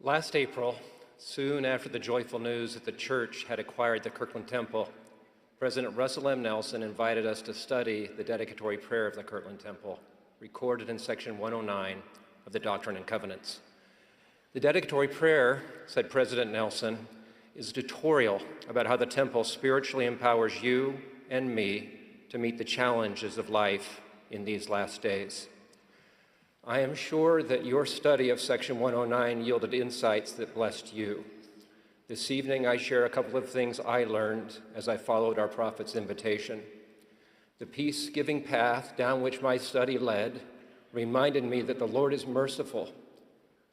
Last April, soon after the joyful news that the church had acquired the Kirtland Temple, President Russell M. Nelson invited us to study the dedicatory prayer of the Kirtland Temple, recorded in section 109 of the Doctrine and Covenants. The dedicatory prayer, said President Nelson, is a tutorial about how the temple spiritually empowers you and me to meet the challenges of life in these last days. I am sure that your study of section 109 yielded insights that blessed you. This evening, I share a couple of things I learned as I followed our prophet's invitation. The peace-giving path down which my study led reminded me that the Lord is merciful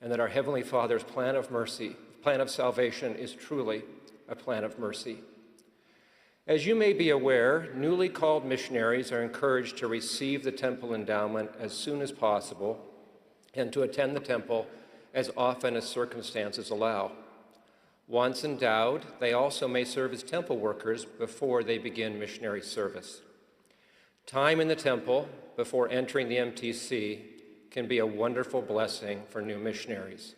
and that our Heavenly Father's plan of mercy, plan of salvation, is truly a plan of mercy. As you may be aware, newly called missionaries are encouraged to receive the temple endowment as soon as possible and to attend the temple as often as circumstances allow. Once endowed, they also may serve as temple workers before they begin missionary service. Time in the temple before entering the MTC can be a wonderful blessing for new missionaries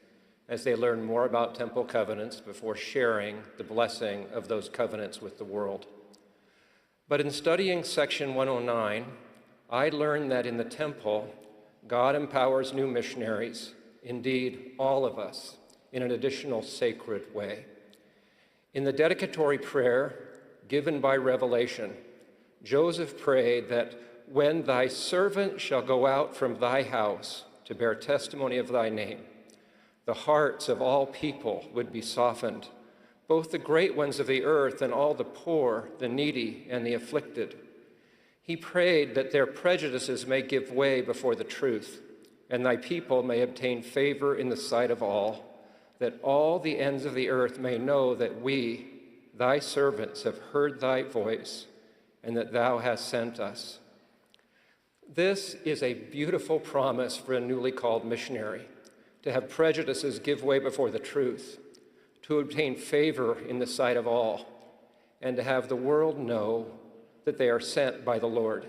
as they learn more about temple covenants before sharing the blessing of those covenants with the world. But in studying section 109, I learned that in the temple, God empowers new missionaries, indeed all of us, in an additional sacred way. In the dedicatory prayer given by Revelation, Joseph prayed that when thy servant shall go out from thy house to bear testimony of thy name, the hearts of all people would be softened, both the great ones of the earth and all the poor, the needy, and the afflicted. He prayed that their prejudices may give way before the truth, and thy people may obtain favor in the sight of all, that all the ends of the earth may know that we, thy servants, have heard thy voice, and that thou hast sent us. This is a beautiful promise for a newly called missionary, to have prejudices give way before the truth, to obtain favor in the sight of all, and to have the world know that they are sent by the Lord.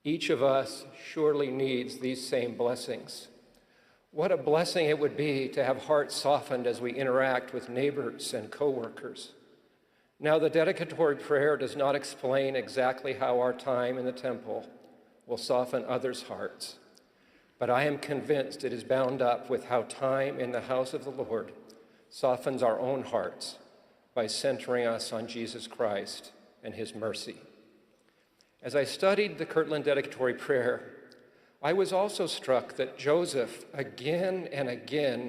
Each of us surely needs these same blessings. What a blessing it would be to have hearts softened as we interact with neighbors and co-workers. Now, the dedicatory prayer does not explain exactly how our time in the temple will soften others' hearts, but I am convinced it is bound up with how time in the house of the Lord softens our own hearts by centering us on Jesus Christ and his mercy. As I studied the Kirtland dedicatory prayer, I was also struck that Joseph again and again